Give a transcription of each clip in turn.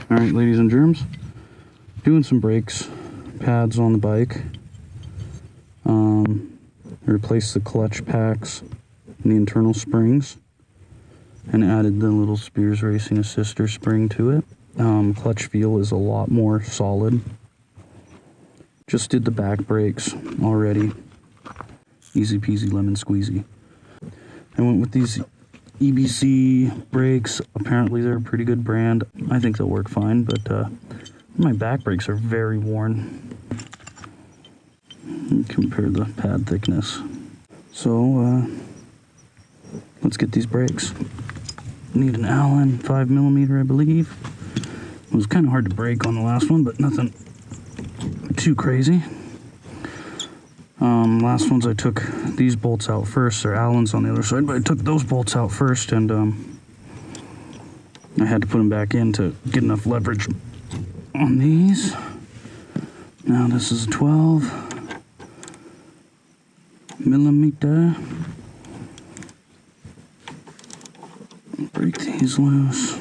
Alright, ladies and germs, doing some brakes pads on the bike. Replaced the clutch packs and the internal springs and added the little Spears Racing Assister spring to it. Clutch feel is a lot more solid. Just did the back brakes already. Easy peasy lemon squeezy. I went with these EBC brakes. Apparently they're a pretty good brand. I think they'll work fine, but my back brakes are very worn. Compare the pad thickness. So let's get these brakes. Need an Allen 5mm, I believe. It was kind of hard to brake on the last one, but nothing too crazy. Last ones I took these bolts out first. They're Allen's on the other side, but I took those bolts out first, and I had to put them back in to get enough leverage on these. Now this is 12mm. Break these loose.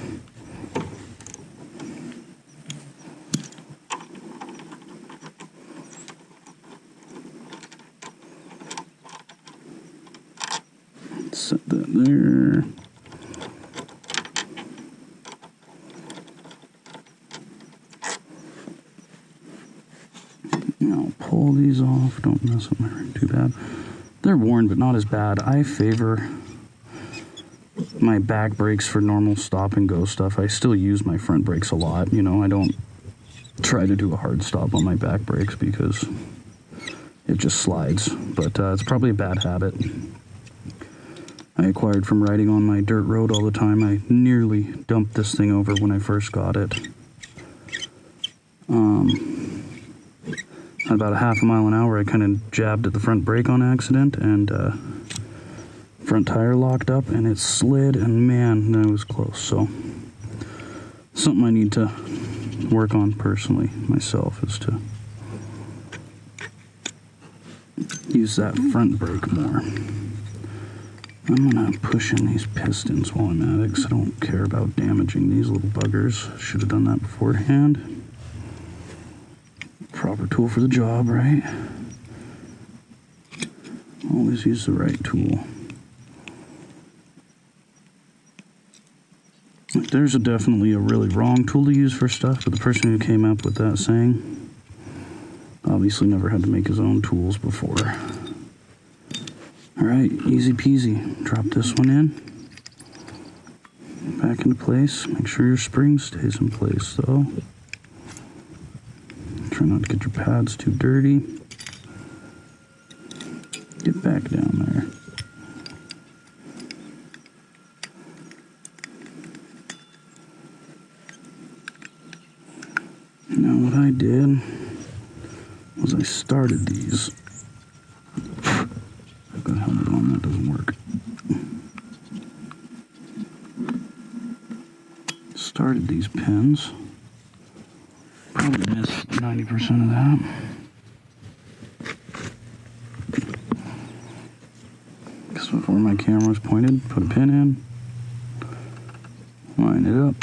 Set that there. Now pull these off. Don't mess up my ring too bad. They're worn, but not as bad. I favor my back brakes for normal stop and go stuff. I still use my front brakes a lot. You know, I don't try to do a hard stop on my back brakes because it just slides. But it's probably a bad habit I acquired from riding on my dirt road all the time. I nearly dumped this thing over when I first got it. At about a half a mile an hour, I kind of jabbed at the front brake on accident, and front tire locked up, and it slid, and man, that was close. So something I need to work on personally myself is to use that front brake more. I'm gonna push in these pistons while I'm at it, because I don't care about damaging these little buggers. Should have done that beforehand. Proper tool for the job, right? Always use the right tool. There's definitely a really wrong tool to use for stuff, but the person who came up with that saying obviously never had to make his own tools before. Alright, easy peasy. Drop this one in. Back into place. Make sure your spring stays in place though. Try not to get your pads too dirty. Get back down there. Now what I did was I started these. I've got a helmet on, that doesn't work. Started these pins. Probably missed 90% of that. Guess what, where my camera was pointed, put a pin in, line it up.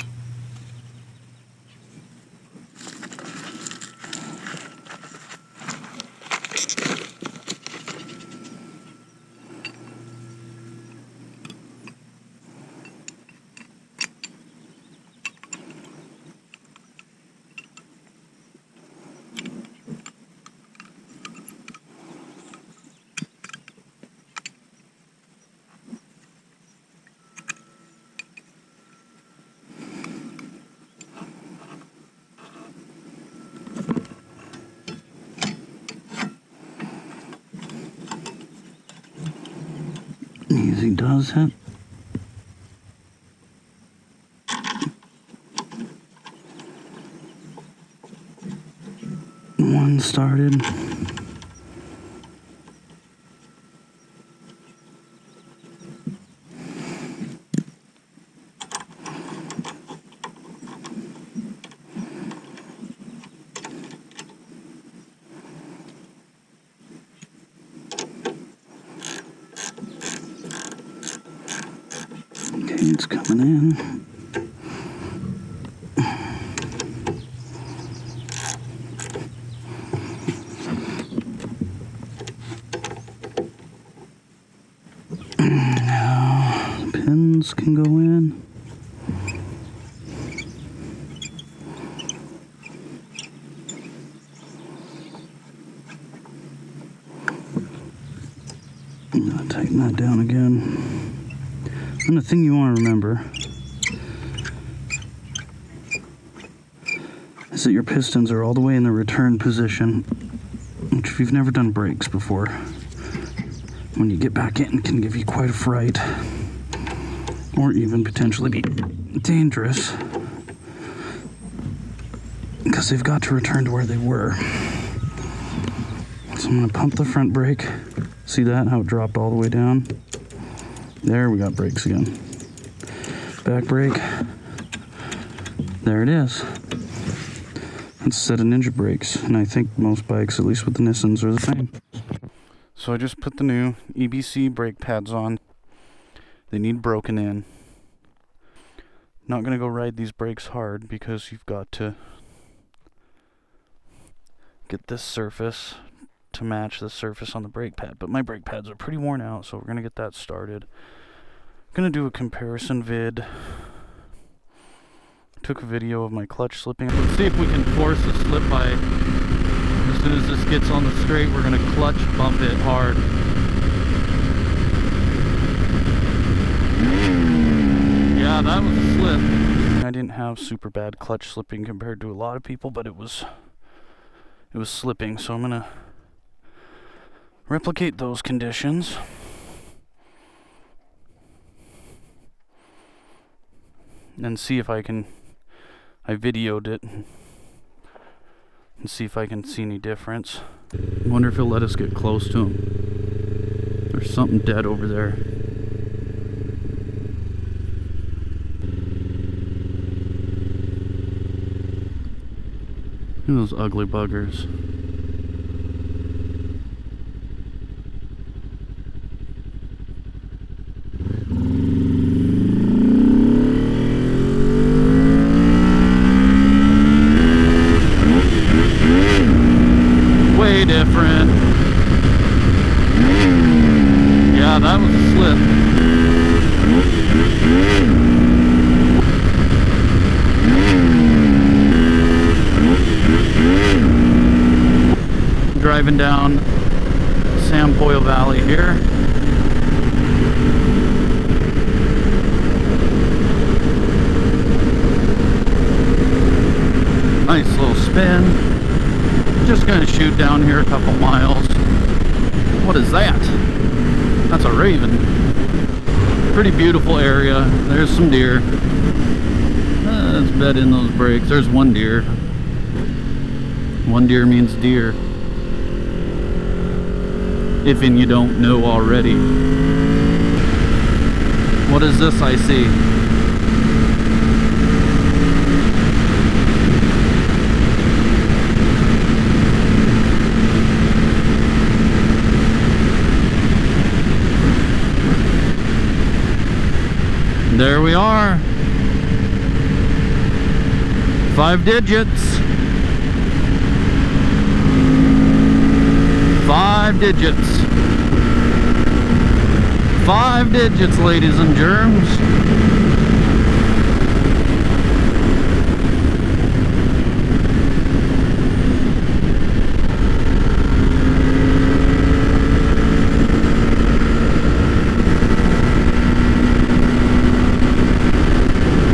Easy does it. One started. Okay, it's coming in. pistons can go in. I'm gonna tighten that down again. And the thing you want to remember is that your pistons are all the way in the return position, which if you've never done brakes before, when you get back in can give you quite a fright, or even potentially be dangerous, because they've got to return to where they were. So I'm going to pump the front brake. See that? How it dropped all the way down? There, we got brakes again. Back brake. There it is. It's a set of Ninja brakes, and I think most bikes, at least with the Nissans, are the same. So I just put the new EBC brake pads on. They need broken in. Not gonna go ride these brakes hard because you've got to get this surface to match the surface on the brake pad. But my brake pads are pretty worn out, so we're gonna get that started. Gonna do a comparison vid. Took a video of my clutch slipping. Let's see if we can force a slip by. As soon as this gets on the straight, we're gonna clutch bump it hard. Yeah, that was a slip. I didn't have super bad clutch slipping compared to a lot of people, but it was slipping, so I'm gonna replicate those conditions. And see if I videoed it and see if I can see any difference. I wonder if he'll let us get close to him. There's something dead over there. Look at those ugly buggers. Way different. Yeah, that was a slip. Driving down Sampoil Valley here. Nice little spin. Just gonna shoot down here a couple miles. What is that? That's a raven. Pretty beautiful area. There's some deer. Let's bed in those brakes. There's one deer. One deer means deer. If you don't know already. What is this I see? There we are. 5 digits. 5 digits. 5 digits, ladies and germs.